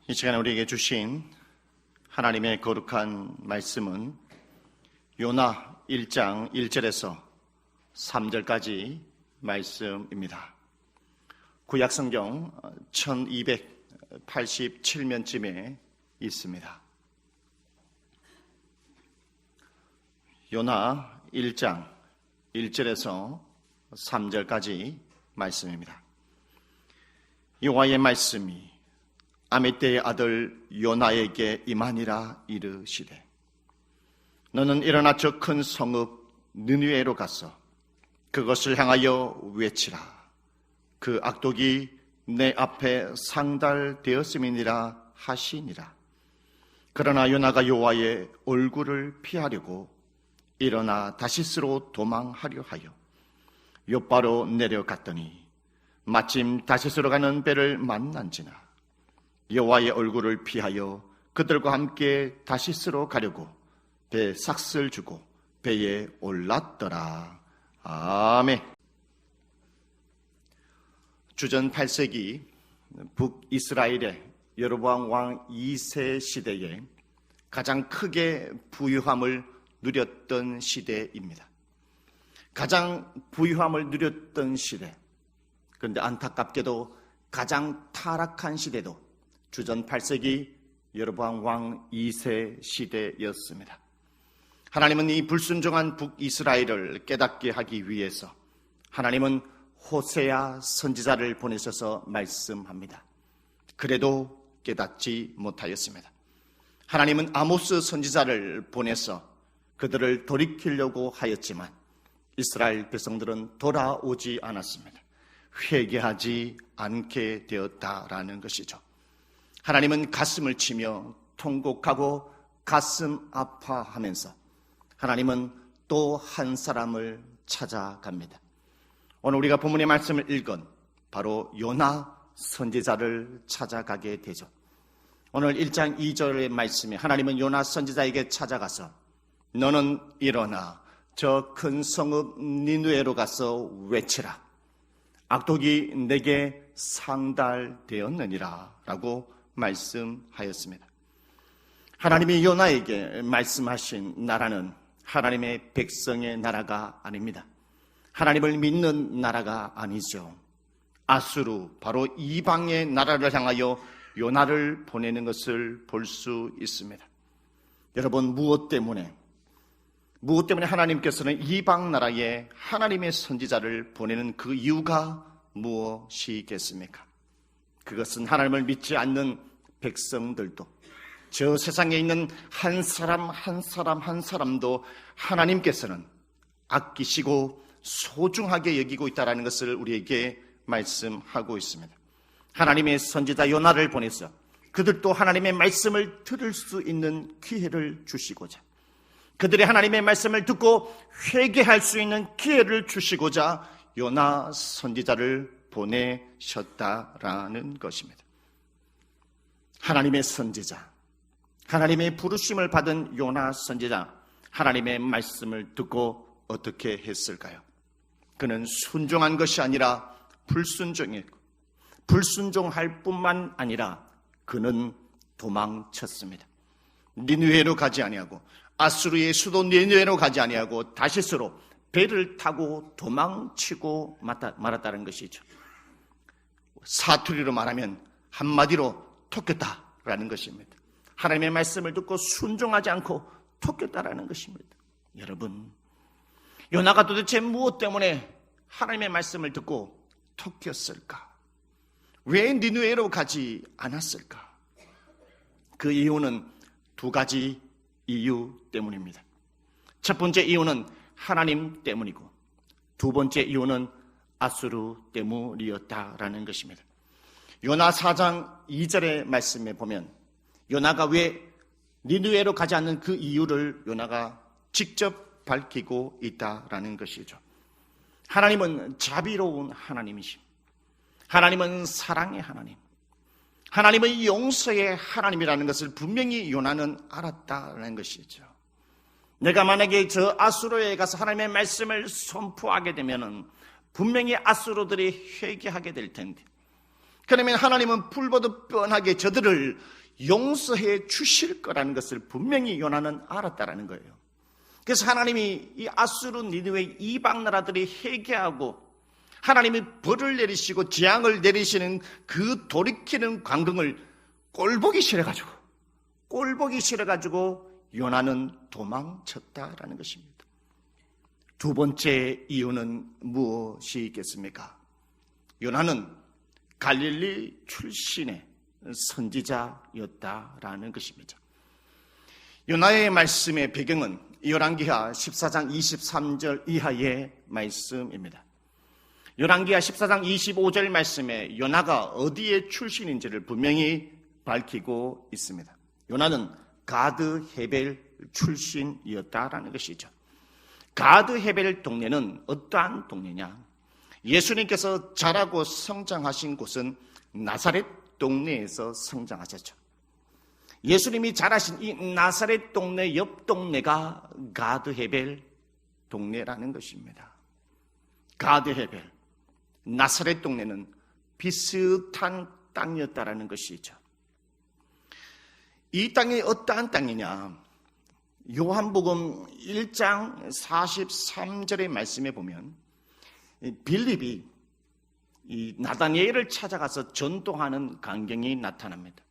이 시간에 우리에게 주신 하나님의 거룩한 말씀은 요나 1장 1절에서 3절까지 말씀입니다. 구약성경 1287면쯤에 있습니다. 요나 1장 1절에서 3절까지 말씀입니다. 여호와의 말씀이 아미떼의 아들 요나에게 임하니라 이르시되 너는 일어나 저 큰 성읍 느느웨로 가서 그것을 향하여 외치라. 그 악독이 내 앞에 상달되었음이니라 하시니라. 그러나 요나가 여호와의 얼굴을 피하려고 일어나 다시스로 도망하려 하여 욥바로 내려갔더니 마침 다시스로 가는 배를 만난지나 여호와의 얼굴을 피하여 그들과 함께 다시스로 가려고 배 삭슬 주고 배에 올랐더라. 아멘. 주전 8세기 북이스라엘의 여로보암 왕 2세 시대에 가장 크게 부유함을 누렸던 시대입니다. 가장 부유함을 누렸던 시대. 그런데 안타깝게도 가장 타락한 시대도 주전 8세기 여로보암 왕 2세 시대였습니다. 하나님은 이 불순종한 북이스라엘을 깨닫게 하기 위해서 하나님은 호세아 선지자를 보내셔서 말씀합니다. 그래도 깨닫지 못하였습니다. 하나님은 아모스 선지자를 보내서 그들을 돌이키려고 하였지만 이스라엘 백성들은 돌아오지 않았습니다. 회개하지 않게 되었다라는 것이죠. 하나님은 가슴을 치며 통곡하고 가슴 아파하면서 하나님은 또 한 사람을 찾아갑니다. 오늘 우리가 본문의 말씀을 읽은 바로 요나 선지자를 찾아가게 되죠. 오늘 1장 2절의 말씀에 하나님은 요나 선지자에게 찾아가서 너는 일어나 저 큰 성읍 니느웨로 가서 외치라. 악독이 내게 상달되었느니라 라고 말씀하였습니다. 하나님이 요나에게 말씀하신 나라는 하나님의 백성의 나라가 아닙니다. 하나님을 믿는 나라가 아니죠. 아수르, 바로 이방의 나라를 향하여 요나를 보내는 것을 볼 수 있습니다. 여러분, 무엇 때문에 하나님께서는 이방 나라에 하나님의 선지자를 보내는 그 이유가 무엇이겠습니까? 그것은 하나님을 믿지 않는 백성들도 저 세상에 있는 한 사람도 하나님께서는 아끼시고 소중하게 여기고 있다는 것을 우리에게 말씀하고 있습니다. 하나님의 선지자 요나를 보내서 그들도 하나님의 말씀을 들을 수 있는 기회를 주시고자, 그들이 하나님의 말씀을 듣고 회개할 수 있는 기회를 주시고자 요나 선지자를 보내셨다라는 것입니다. 하나님의 선지자, 하나님의 부르심을 받은 요나 선지자, 하나님의 말씀을 듣고 어떻게 했을까요? 그는 순종한 것이 아니라 불순종했고, 불순종할 뿐만 아니라 그는 도망쳤습니다. 니느웨로 가지 아니하고, 아수르의 수도 니느웨로 가지 아니하고 다시스로 배를 타고 도망치고 말았다는 것이죠. 사투리로 말하면 한마디로 토꼈다라는 것입니다. 하나님의 말씀을 듣고 순종하지 않고 토꼈다라는 것입니다. 여러분, 요나가 도대체 무엇 때문에 하나님의 말씀을 듣고 토꼈을까? 왜 니느웨로 가지 않았을까? 그 이유는 두 가지 이유 때문입니다. 첫 번째 이유는 하나님 때문이고, 두 번째 이유는 아수르 때문이었다라는 것입니다. 요나 4장 2절의 말씀에 보면 요나가 왜 니느웨로 가지 않는 그 이유를 요나가 직접 밝히고 있다라는 것이죠. 하나님은 자비로운 하나님이십니다. 하나님은 사랑의 하나님, 하나님은 용서의 하나님이라는 것을 분명히 요나는 알았다는 것이죠. 내가 만약에 저 아수르에 가서 하나님의 말씀을 선포하게 되면은 분명히 아수르들이 회개하게 될 텐데, 그러면 하나님은 불보듯 뻔하게 저들을 용서해 주실 거라는 것을 분명히 요나는 알았다라는 거예요. 그래서 하나님이 이 아수르 니느웨 이방 나라들이 회개하고 하나님이 벌을 내리시고 재앙을 내리시는 그 돌이키는 광경을 꼴보기 싫어가지고 요나는 도망쳤다라는 것입니다. 두 번째 이유는 무엇이 있겠습니까? 요나는 갈릴리 출신의 선지자였다라는 것입니다. 요나의 말씀의 배경은 열왕기하 14장 23절 이하의 말씀입니다. 열왕기하 14장 25절 말씀에 요나가 어디의 출신인지를 분명히 밝히고 있습니다. 요나는 가드 헤벨 출신이었다라는 것이죠. 가드 헤벨 동네는 어떠한 동네냐? 예수님께서 자라고 성장하신 곳은 나사렛 동네에서 성장하셨죠. 예수님이 자라신 이 나사렛 동네 옆 동네가 가드 헤벨 동네라는 것입니다. 가드 헤벨, 나사렛 동네는 비슷한 땅이었다라는 것이죠. 이 땅이 어떠한 땅이냐? 요한복음 1장 43절의 말씀에 보면 빌립이 이 나다니엘을 찾아가서 전도하는 광경이 나타납니다.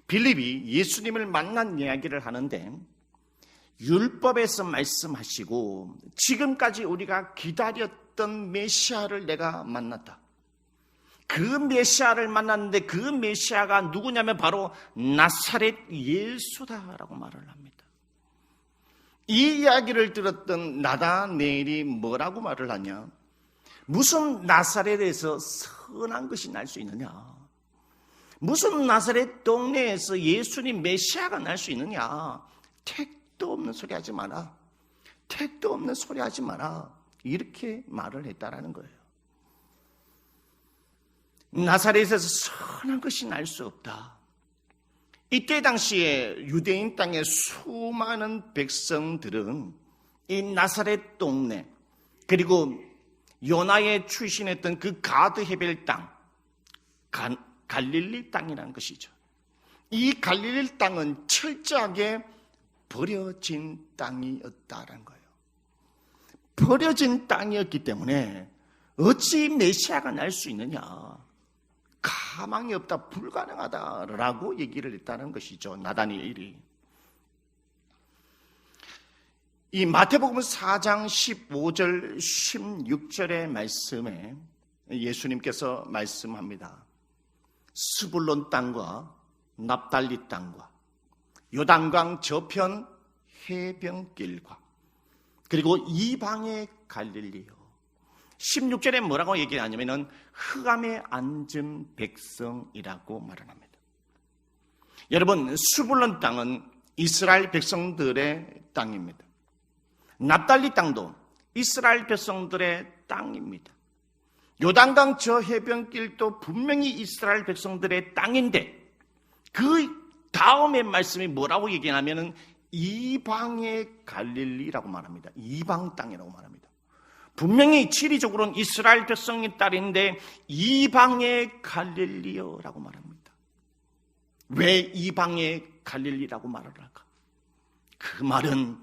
빌립이 예수님을 만난 이야기를 하는데 율법에서 말씀하시고 지금까지 우리가 기다렸던 메시아를 내가 만났다. 그 메시아를 만났는데 그 메시아가 누구냐면 바로 나사렛 예수다라고 말을 합니다. 이 이야기를 들었던 나다니엘이 뭐라고 말을 하냐? 무슨 나사렛에서 선한 것이 날 수 있느냐? 무슨 나사렛 동네에서 예수님 메시아가 날 수 있느냐? 택도 없는 소리 하지 마라. 택도 없는 소리 하지 마라. 이렇게 말을 했다라는 거예요. 나사렛에서 선한 것이 날 수 없다. 이때 당시에 유대인 땅의 수많은 백성들은 이 나사렛 동네 그리고 요나의 출신했던 그 가드 헤벨 땅, 갈릴리 땅이라는 것이죠. 이 갈릴리 땅은 철저하게 버려진 땅이었다는 거예요. 버려진 땅이었기 때문에 어찌 메시아가 날 수 있느냐? 가망이 없다, 불가능하다라고 얘기를 했다는 것이죠. 나다니엘이. 이 마태복음 4장 15절 16절의 말씀에 예수님께서 말씀합니다. 스불론 땅과 납달리 땅과 요단강 저편 해변길과 그리고 이방의 갈릴리요. 16절에 뭐라고 얘기하냐면은 흑암에 앉은 백성이라고 말을 합니다. 여러분, 스불론 땅은 이스라엘 백성들의 땅입니다. 납달리 땅도 이스라엘 백성들의 땅입니다. 요단강 저 해변길도 분명히 이스라엘 백성들의 땅인데 그 다음에 말씀이 뭐라고 얘기하냐면은 이방의 갈릴리라고 말합니다. 이방 땅이라고 말합니다. 분명히 지리적으로는 이스라엘 백성의 딸인데 이방의 갈릴리요라고 말합니다. 왜 이방의 갈릴리라고 말을 할까? 그 말은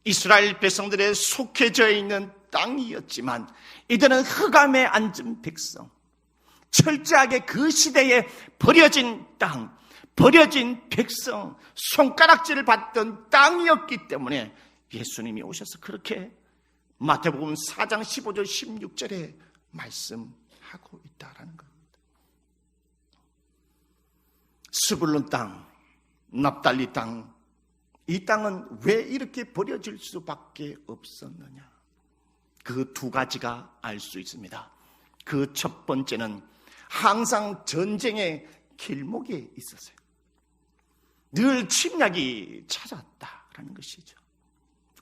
이스라엘 백성들의 속해져 있는 땅이었지만 이들은 흑암에 앉은 백성, 철저하게 그 시대에 버려진 땅, 버려진 백성, 손가락질을 받던 땅이었기 때문에 예수님이 오셔서 그렇게 마태복음 4장 15절 16절에 말씀하고 있다라는 겁니다. 스불론 땅, 납달리 땅, 이 땅은 왜 이렇게 버려질 수밖에 없었느냐? 그 두 가지가 알 수 있습니다. 그 첫 번째는 항상 전쟁의 길목에 있었어요. 늘 침략이 찾아왔다라는 것이죠.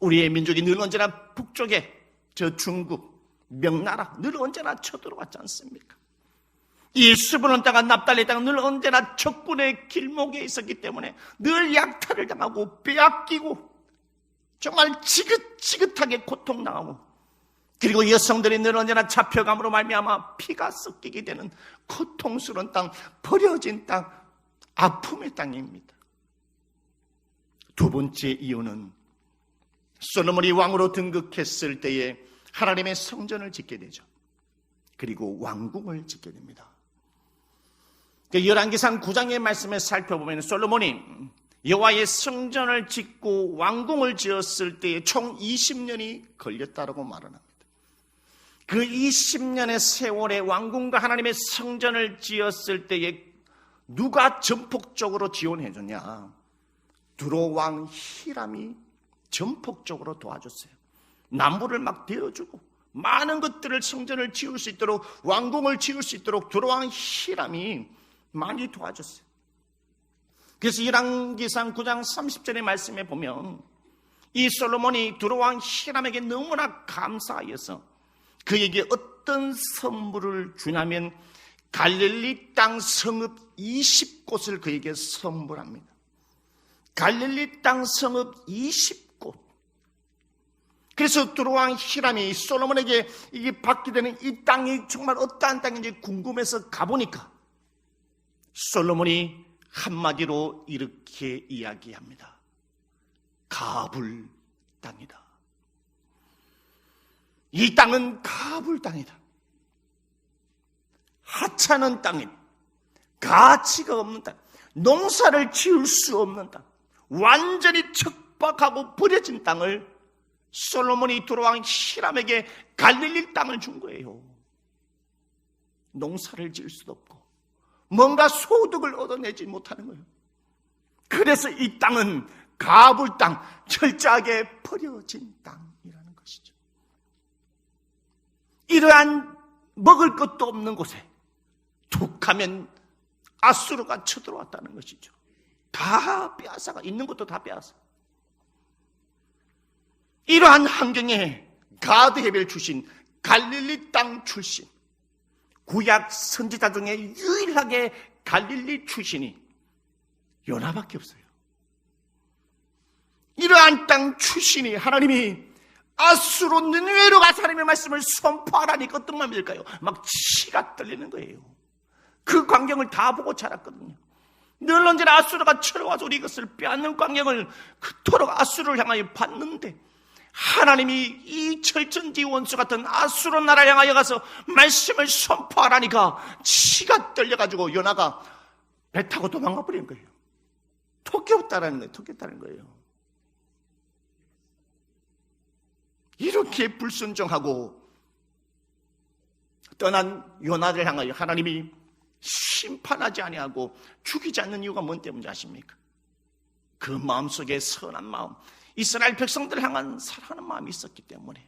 우리의 민족이 늘 언제나 북쪽에 저 중국, 명나라 늘 언제나 쳐들어왔지 않습니까? 이 스불론 땅과 납달리 땅은 늘 언제나 적군의 길목에 있었기 때문에 늘 약탈을 당하고 빼앗기고 정말 지긋지긋하게 고통당하고 그리고 여성들이 늘 언제나 잡혀감으로 말미암아 피가 섞이게 되는 고통스러운 땅, 버려진 땅, 아픔의 땅입니다. 두 번째 이유는 솔로몬이 왕으로 등극했을 때에 하나님의 성전을 짓게 되죠. 그리고 왕궁을 짓게 됩니다. 열왕기상 9장의 말씀을 살펴보면 솔로몬이 여호와의 성전을 짓고 왕궁을 지었을 때에 총 20년이 걸렸다고 말을 합니다. 그 20년의 세월에 왕궁과 하나님의 성전을 지었을 때에 누가 전폭적으로 지원해 줬냐? 두로왕 히람이 전폭적으로 도와줬어요. 나무를 막 베어주고 많은 것들을 성전을 지을 수 있도록, 왕궁을 지을 수 있도록 두로왕 히람이 많이 도와줬어요. 그래서 열왕기상 9장 30절의 말씀에 보면 이 솔로몬이 두로왕 히람에게 너무나 감사하여서 그에게 어떤 선물을 주냐면 갈릴리 땅 성읍 20곳을 그에게 선물합니다. 갈릴리 땅 성읍 20곳. 그래서 두로왕 히람이 솔로몬에게 이게 받게 되는 이 땅이 정말 어떠한 땅인지 궁금해서 가보니까 솔로몬이 한마디로 이렇게 이야기합니다. 가불 땅이다. 이 땅은 가불 땅이다. 하찮은 땅이다. 가치가 없는 땅. 농사를 지을 수 없는 땅. 완전히 척박하고 버려진 땅을 솔로몬이 두로왕 히람에게 갈릴리 땅을 준 거예요. 농사를 지을 수도 없고 뭔가 소득을 얻어내지 못하는 거예요. 그래서 이 땅은 가불 땅, 철저하게 버려진 땅이라는 것이죠. 이러한 먹을 것도 없는 곳에 툭 하면 아수르가 쳐들어왔다는 것이죠. 다 빼앗아가, 있는 것도 다 빼앗아. 이러한 환경에 가드 헤벨 출신, 갈릴리 땅 출신, 구약 선지자 중에 유일하게 갈릴리 출신이 요나밖에 없어요. 이러한 땅 출신이 하나님이 아수르 느느웨로 가서 하나님의 말씀을 선포하라니까 어떤 마음이 들까요? 막 치가 떨리는 거예요. 그 광경을 다 보고 자랐거든요. 늘 언제나 아수르가 쳐들어와서 우리 것을 빼앗는 광경을 그토록 아수르를 향하여 봤는데 하나님이 이 철천지 원수 같은 아수르 나라를 향하여 가서 말씀을 선포하라니까 치가 떨려가지고 요나가 배 타고 도망가 버린 거예요. 토끼였다라는 거예요. 토끼였다는 거예요. 이렇게 불순종하고 떠난 요나를 향하여 하나님이 심판하지 아니하고 죽이지 않는 이유가 뭔 때문인지 아십니까? 그 마음속에 선한 마음, 이스라엘 백성들을 향한 사랑하는 마음이 있었기 때문에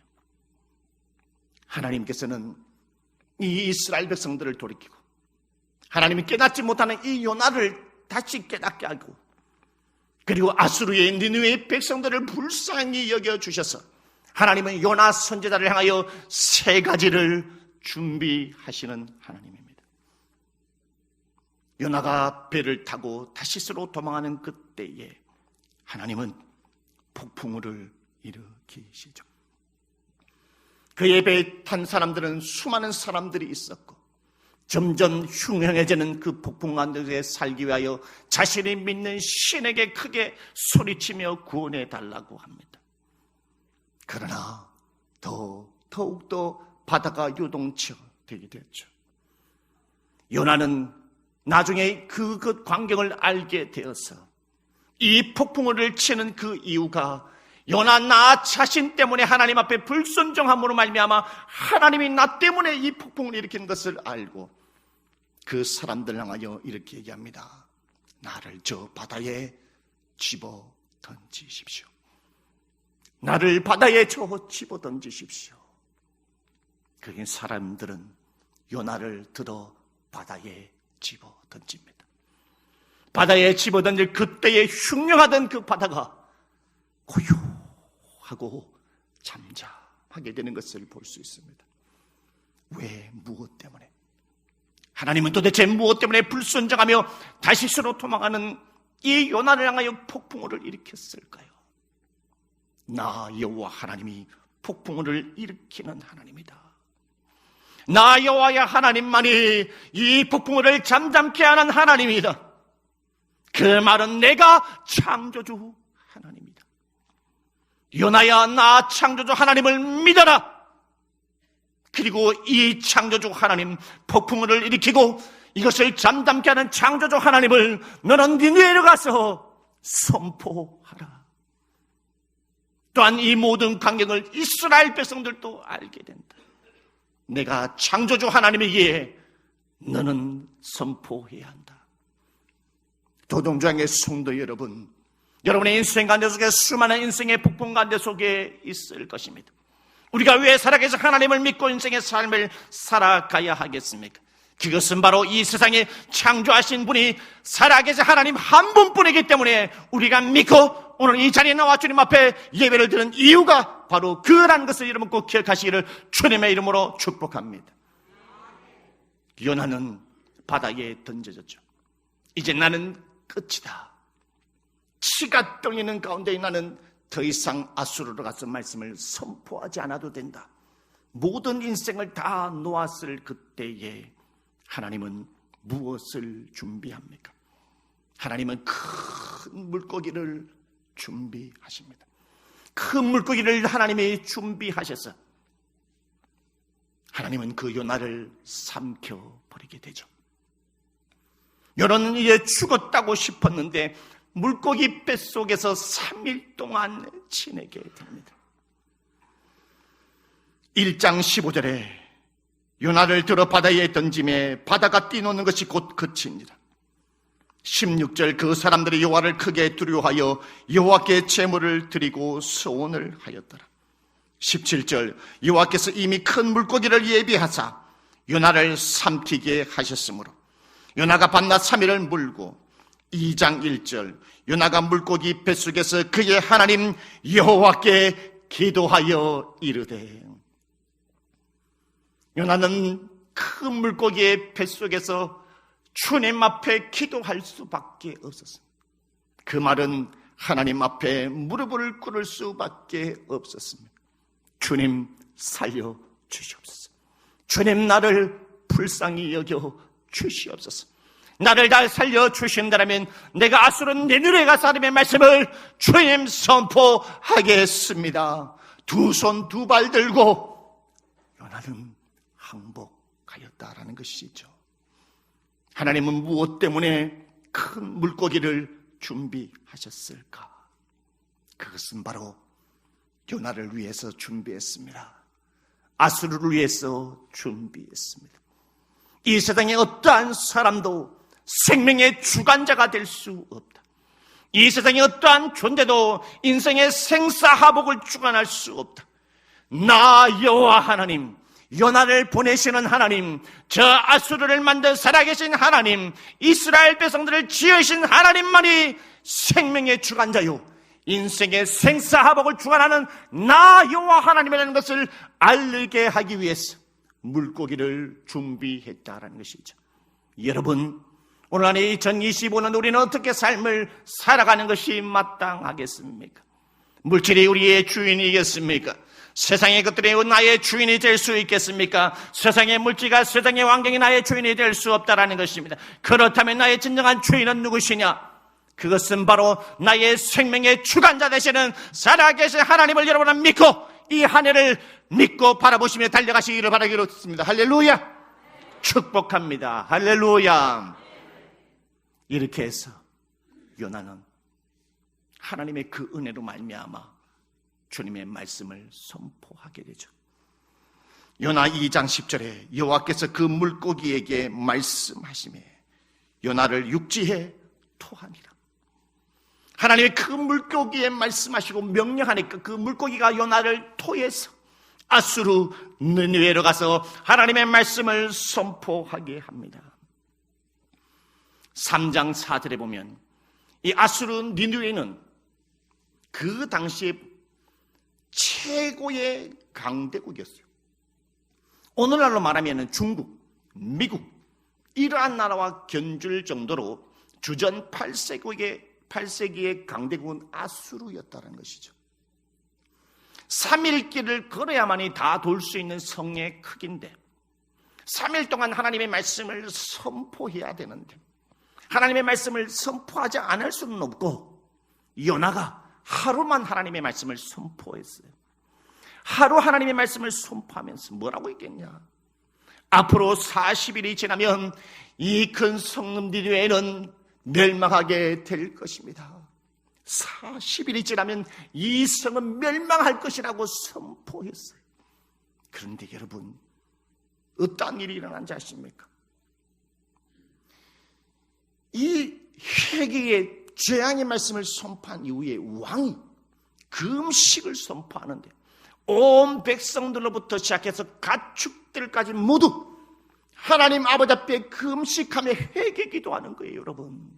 하나님께서는 이 이스라엘 백성들을 돌이키고 하나님이 깨닫지 못하는 이 요나를 다시 깨닫게 하고 그리고 아수르의 니느웨의 백성들을 불쌍히 여겨주셔서 하나님은 요나 선지자를 향하여 3가지를 준비하시는 하나님입니다. 요나가 배를 타고 다시스로 도망하는 그때에 하나님은 폭풍우를 일으키시죠. 그의 배에 탄 사람들은 수많은 사람들이 있었고 점점 흉흉해지는 그 폭풍 가운데 살기 위하여 자신이 믿는 신에게 크게 소리치며 구원해 달라고 합니다. 그러나 더욱더 바다가 요동치어 되게 됐죠. 요나는 나중에 그 광경을 알게 되어서 이 폭풍우를 치는 그 이유가 요나 나 자신 때문에 하나님 앞에 불순종함으로 말미암아 하나님이 나 때문에 이 폭풍을 일으킨 것을 알고 그 사람들 향하여 이렇게 얘기합니다. 나를 저 바다에 집어 던지십시오. 나를 바다에 집어 던지십시오. 그게 사람들은 요나를 들어 바다에 집어 던집니다. 바다에 집어 던질 그때의 흉흉하던 그 바다가 고요하고 잠잠하게 되는 것을 볼 수 있습니다. 왜? 무엇 때문에? 하나님은 도대체 무엇 때문에 불순종하며 다시스로 도망가는 이 요나를 향하여 폭풍우를 일으켰을까요? 나 여호와 하나님이 폭풍우를 일으키는 하나님이다. 나 여호와의 하나님만이 이 폭풍우를 잠잠케 하는 하나님이다. 그 말은 내가 창조주 하나님이다. 요나야, 나 창조주 하나님을 믿어라. 그리고 이 창조주 하나님, 폭풍우를 일으키고 이것을 잠잠케 하는 창조주 하나님을 너는 니느웨로 가서 선포하라. 또한 이 모든 광경을 이스라엘 백성들도 알게 된다. 내가 창조주 하나님이기에 너는 선포해야 한다. 도동장의 성도 여러분, 여러분의 인생 가운데 속에 수많은 인생의 폭풍 가운데 속에 있을 것입니다. 우리가 왜 살아계신 하나님을 믿고 인생의 삶을 살아가야 하겠습니까? 그것은 바로 이 세상에 창조하신 분이 살아계신 하나님 한 분뿐이기 때문에 우리가 믿고 오늘 이 자리에 나와 주님 앞에 예배를 드리는 이유가 바로 그라는 것을 여러분 꼭 기억하시기를 주님의 이름으로 축복합니다. 요나는 바다에 던져졌죠. 이제 나는 끝이다. 치가 떨리는 가운데 나는 더 이상 아수르로 가서 말씀을 선포하지 않아도 된다. 모든 인생을 다 놓았을 그때에 하나님은 무엇을 준비합니까? 하나님은 큰 물고기를 준비하십니다. 큰 물고기를 하나님이 준비하셔서 하나님은 그 요나를 삼켜버리게 되죠. 요나는 이제 죽었다고 싶었는데 물고기 뱃속에서 3일 동안 지내게 됩니다. 1장 15절에 요나를 들어 바다에 던짐에 바다가 뛰노는 것이 곧 그치니라. 16절 그 사람들이 여호와를 크게 두려워하여 여호와께 제물을 드리고 소원을 하였더라. 17절 여호와께서 이미 큰 물고기를 예비하사 요나를 삼키게 하셨으므로 요나가 밤낮 3일을 물고 2장 1절 요나가 물고기 뱃속에서 그의 하나님 여호와께 기도하여 이르되. 요나는 큰 물고기의 뱃속에서 주님 앞에 기도할 수밖에 없었습니다. 그 말은 하나님 앞에 무릎을 꿇을 수밖에 없었습니다. 주님 살려 주시옵소서. 주님 나를 불쌍히 여겨 주시옵소서. 나를 다 살려 주신다면 내가 아수르 니느웨 가서 하나님의 말씀을 주님 선포하겠습니다. 두 손 두 발 들고 요나는 항복하였다라는 것이죠. 하나님은 무엇 때문에 큰 물고기를 준비하셨을까? 그것은 바로 요나를 위해서 준비했습니다. 아수르를 위해서 준비했습니다. 이 세상에 어떠한 사람도 생명의 주관자가 될 수 없다. 이 세상에 어떠한 존재도 인생의 생사하복을 주관할 수 없다. 나 여호와 하나님, 요나를 보내시는 하나님, 저 아수르를 만든 살아계신 하나님, 이스라엘 백성들을 지으신 하나님만이 생명의 주관자요 인생의 생사하복을 주관하는 나 여호와 하나님이라는 것을 알게 하기 위해서 물고기를 준비했다라는 것이죠. 여러분, 오늘 안에 2025년 우리는 어떻게 삶을 살아가는 것이 마땅하겠습니까? 물질이 우리의 주인이겠습니까? 세상의 것들이 나의 주인이 될 수 있겠습니까? 세상의 물질과 세상의 환경이 나의 주인이 될 수 없다라는 것입니다. 그렇다면 나의 진정한 주인은 누구시냐? 그것은 바로 나의 생명의 주관자 되시는 살아계신 하나님을 여러분은 믿고 이 한 해를 믿고 바라보시며 달려가시기를 바라기로 했습니다. 할렐루야! 축복합니다. 할렐루야! 이렇게 해서 요나는 하나님의 그 은혜로 말미암아 주님의 말씀을 선포하게 되죠. 요나 2장 10절에 여호와께서 그 물고기에게 말씀하시매 요나를 육지에 토하니라. 하나님의 그 물고기에 말씀하시고 명령하니까 그 물고기가 요나를 토해서 아수르 니느웨로 가서 하나님의 말씀을 선포하게 합니다. 3장 4절에 보면 이 아수르 니느웨는 그 당시에 최고의 강대국이었어요. 오늘날로 말하면 중국, 미국 이러한 나라와 견줄 정도로 주전 8세기의 강대국은 아수르였다는 것이죠. 3일 길을 걸어야만이 다 돌 수 있는 성의 크기인데 3일 동안 하나님의 말씀을 선포해야 되는데 하나님의 말씀을 선포하지 않을 수는 없고 요나가 하루만 하나님의 말씀을 선포했어요. 하루 하나님의 말씀을 선포하면서 뭐라고 했겠냐? 앞으로 40일이 지나면 이 큰 성읍 니느웨는 멸망하게 될 것입니다. 40일이 지나면 이 성은 멸망할 것이라고 선포했어요. 그런데 여러분, 어떠한 일이 일어난지 아십니까? 이 회개의 재앙의 말씀을 선포한 이후에 왕이 금식을 선포하는데 온 백성들로부터 시작해서 가축들까지 모두 하나님 아버지 앞에 금식하며 회개 기도하는 거예요, 여러분.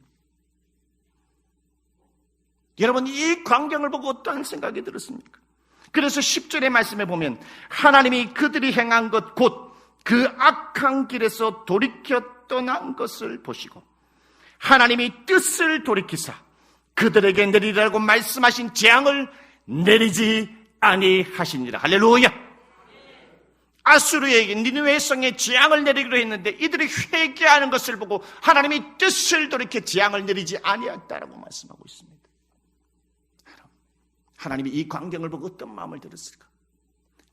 여러분, 이 광경을 보고 어떠한 생각이 들었습니까? 그래서 10절의 말씀에 보면 하나님이 그들이 행한 것 곧 그 악한 길에서 돌이켜 떠난 것을 보시고 하나님이 뜻을 돌이키사 그들에게 내리라고 말씀하신 재앙을 내리지 아니하시니라. 할렐루야. 아수르에게 니느웨 성에 재앙을 내리기로 했는데 이들이 회개하는 것을 보고 하나님이 뜻을 돌이켜 재앙을 내리지 아니했다라고 말씀하고 있습니다. 하나님이 이 광경을 보고 어떤 마음을 들었을까?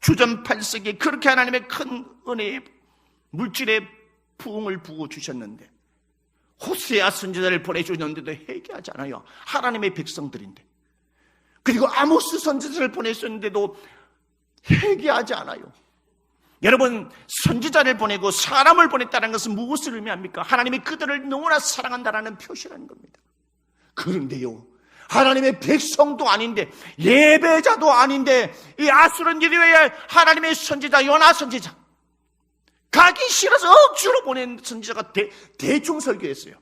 주전 8세기에 그렇게 하나님의 큰 은혜의 물질의 부흥을 부어주셨는데 호세아 선지자를 보내주셨는데도 회개하지 않아요. 하나님의 백성들인데. 그리고 아모스 선지자를 보냈었는데도 회개하지 않아요. 여러분, 선지자를 보내고 사람을 보냈다는 것은 무엇을 의미합니까? 하나님이 그들을 너무나 사랑한다는 표시라는 겁니다. 그런데요, 하나님의 백성도 아닌데 예배자도 아닌데 이 아수르 니느웨의 하나님의 선지자 요나 선지자 가기 싫어서 억지로 보낸 선지자가 대충 설교했어요.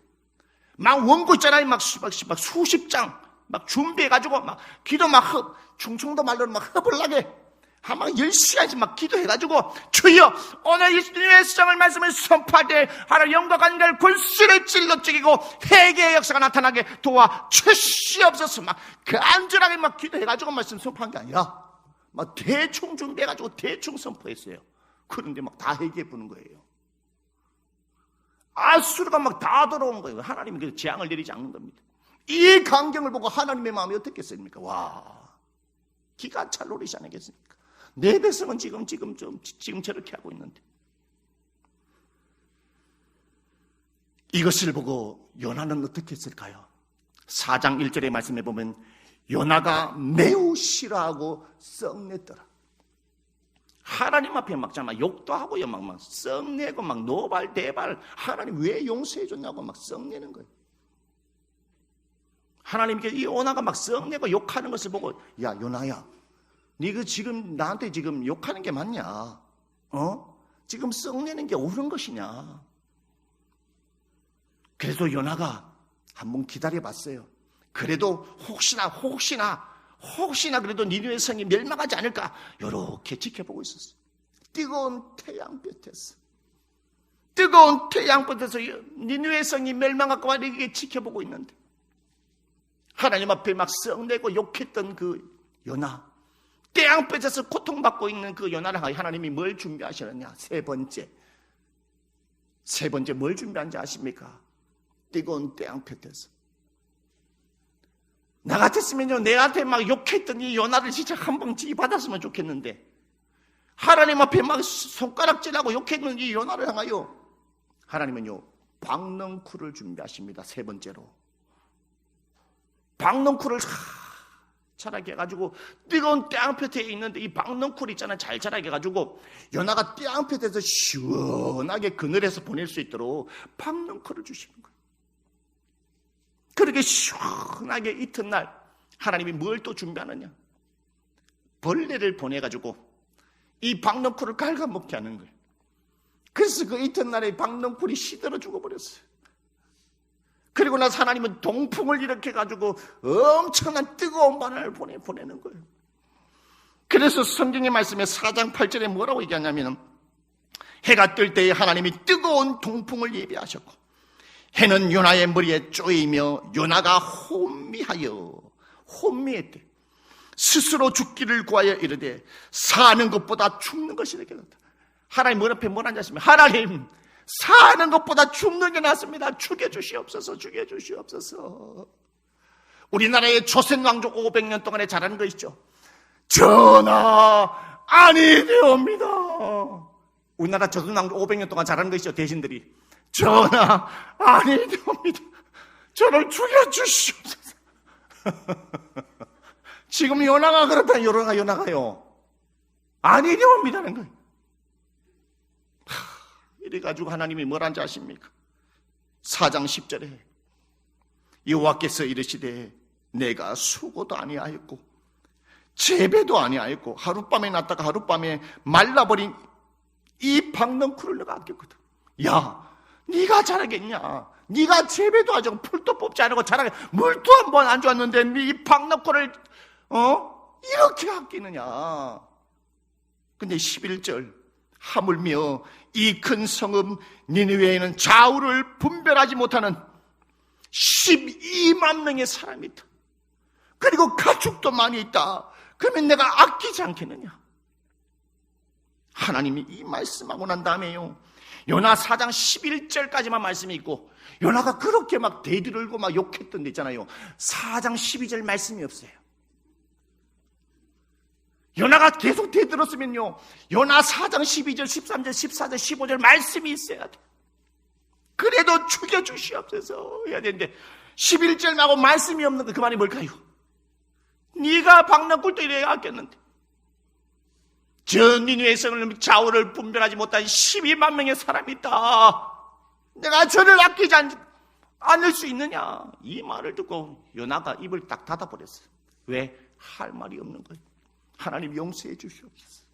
막 원고 있잖아요. 막 수십 장 막 준비해가지고 막 기도 막 충청도 말로 막 허벌나게 막 10시간씩 막 기도해가지고 주여 오늘 이 니느웨 성을 말씀을 선포할 때 하나님 영과 관계를 골수를 찔러 죽이고 회개의 역사가 나타나게 도와 주시옵소서. 막 간절하게 막 기도해가지고 말씀 선포한 게 아니라 막 대충 준비해가지고 대충 선포했어요. 그런데 막 다 회개해 보는 거예요. 아수르가 막 다 돌아온 거예요. 하나님이 그래서 재앙을 내리지 않는 겁니다. 이 광경을 보고 하나님의 마음이 어떻겠습니까? 와, 기가 찰 노리지 않겠습니까? 내 백성은 지금 저렇게 하고 있는데. 이것을 보고 요나는 어떻게 했을까요? 4장 1절의 말씀에 보면 요나가 매우 싫어하고 썩냈더라. 하나님 앞에 막 욕도 하고요, 막 썩내고 막 노발대발 하나님 왜 용서해 줬냐고 막 썩내는 거예요. 하나님께서 이 요나가 막 썩내고 욕하는 것을 보고 야 요나야, 네가 지금 나한테 지금 욕하는 게 맞냐? 지금 썩내는 게 옳은 것이냐? 그래서 요나가 한번 기다려봤어요. 그래도 혹시나 그래도 니느웨 성이 멸망하지 않을까 이렇게 지켜보고 있었어요. 뜨거운 태양볕에서 니느웨 성이 멸망할까 봐 이렇게 지켜보고 있는데 하나님 앞에 막 썩내고 욕했던 그 요나, 태양볕에서 고통받고 있는 그 요나를 하나님이 뭘 준비하셨느냐? 세 번째 뭘 준비한지 아십니까? 뜨거운 태양볕에서 나 같았으면요, 내한테 막 욕했던 이 요나를 진짜 한 방 지기 받았으면 좋겠는데 하나님 앞에 막 손가락질하고 욕했는 이 요나를 향하여 하나님은요 박넝쿨을 준비하십니다. 세 번째로 박넝쿨을 자라게 해가지고 뜨거운 태양볕에 있는데 이 박넝쿨 있잖아요, 잘 자라게 해가지고 요나가 태양볕에서 시원하게 그늘에서 보낼 수 있도록 박넝쿨을 주시는 거예요. 그렇게 시원하게 이튿날 하나님이 뭘 또 준비하느냐? 벌레를 보내가지고 이 박넝쿨을 갉아먹게 하는 거예요. 그래서 그 이튿날에 박넝쿨이 시들어 죽어버렸어요. 그리고 나서 하나님은 동풍을 일으켜가지고 엄청난 뜨거운 바람을 보내는 거예요. 그래서 성경의 말씀에 4장 8절에 뭐라고 얘기하냐면 해가 뜰 때에 하나님이 뜨거운 동풍을 예비하셨고 해는 요나의 머리에 쪼이며 요나가 혼미했대. 스스로 죽기를 구하여 이르되 사는 것보다 죽는 것이 내게 낫다. 하나님 문 앞에 뭘 앉았으면 하나님 사는 것보다 죽는 게 낫습니다. 죽여주시옵소서. 죽여주시옵소서. 우리나라의 조선 왕족 500년 동안에 잘하는 거 있죠. 전하 아니되옵니다. 우리나라 조선 왕족 500년 동안 잘하는 거 있죠. 대신들이 전하 아니되옵니다. 저를 죽여주시옵소서. 지금 요나가 그렇다. 요나가요 아니되옵니다는 거예요. 이래가지고 하나님이 뭐란지 아십니까? 4장 10절에 여호와께서 이르시되 내가 수고도 아니하였고 재배도 아니하였고 하룻밤에 났다가 하룻밤에 말라버린 이 박넝쿨을 내가 아꼈거든. 야 네가 잘하겠냐? 네가 재배도 하지 않고 풀도 뽑지 않고 잘하게 물도 한 번 안 줬는데 네 이 박넝쿨을 이렇게 아끼느냐? 근데 11절 하물며 이 큰 성읍 니느웨에는 좌우를 분별하지 못하는 12만 명의 사람이 있다. 그리고 가축도 많이 있다. 그러면 내가 아끼지 않겠느냐? 하나님이 이 말씀하고 난 다음에요 요나 4장 11절까지만 말씀이 있고 요나가 그렇게 막 대들고 막 욕했던 데 있잖아요. 4장 12절 말씀이 없어요. 요나가 계속 대들었으면요 요나 4장 12절 13절 14절 15절 말씀이 있어야 돼. 그래도 죽여주시옵소서 해야 되는데 11절하고 말씀이 없는 거 그 말이 뭘까요? 네가 박넝쿨도 이래야 아꼈는데 저 니느웨 성을 좌우를 분별하지 못한 12만 명의 사람이 있다. 내가 저를 아끼지 않을 수 있느냐? 이 말을 듣고 요나가 입을 딱 닫아버렸어요. 왜? 할 말이 없는 거예요. 하나님 용서해 주시옵소서.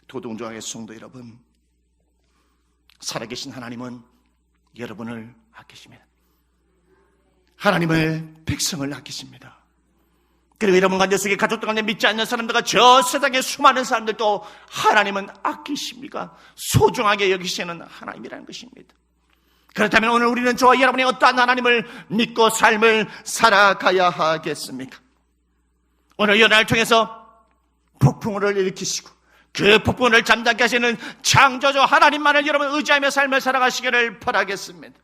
도동조항의 성도 여러분, 살아계신 하나님은 여러분을 아끼십니다. 하나님의 백성을 아끼십니다. 그리고 여러분 가운데 속에 가족들 가운데 믿지 않는 사람들과 저 세상의 수많은 사람들도 하나님은 아끼십니까? 소중하게 여기시는 하나님이라는 것입니다. 그렇다면 오늘 우리는 저와 여러분이 어떠한 하나님을 믿고 삶을 살아가야 하겠습니까? 오늘 요나를 통해서 폭풍우를 일으키시고 그 폭풍우를 잠잠케 하시는 창조주 하나님만을 여러분 의지하며 삶을 살아가시기를 바라겠습니다.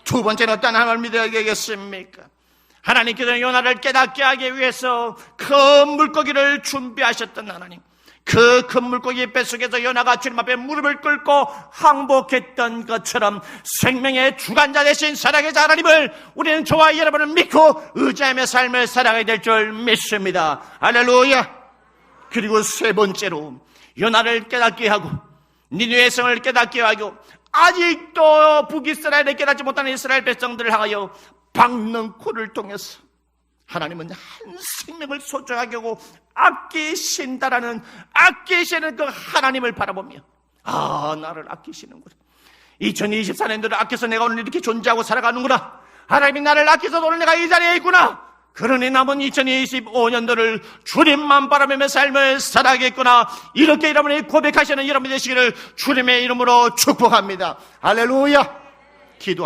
두 번째는 어떠한 하나님을 믿어야 되겠습니까? 하나님께서는 요나를 깨닫게 하기 위해서 큰 물고기를 준비하셨던 하나님, 그 큰 물고기 뱃속에서 요나가 주님 앞에 무릎을 꿇고 항복했던 것처럼 생명의 주관자 되신 살아계신 하나님을 우리는 저와 여러분을 믿고 의지하며 삶을 살아가야 될 줄 믿습니다. 할렐루야. 그리고 세 번째로 요나를 깨닫게 하고 니느웨 성을 깨닫게 하고 아직도 북이스라엘을 깨닫지 못하는 이스라엘 백성들을 향하여 박넝쿨을 통해서 하나님은 한 생명을 소중하게 하고 아끼신다라는 아끼시는 그 하나님을 바라보며 나를 아끼시는구나. 2024년도를 아껴서 내가 오늘 이렇게 존재하고 살아가는구나. 하나님이 나를 아껴서 오늘 내가 이 자리에 있구나. 그러니 남은 2025년도를 주님만 바라보며 삶을 살아가겠구나. 이렇게 여러분이 고백하시는 여러분이 되시기를 주님의 이름으로 축복합니다. 할렐루야. 기도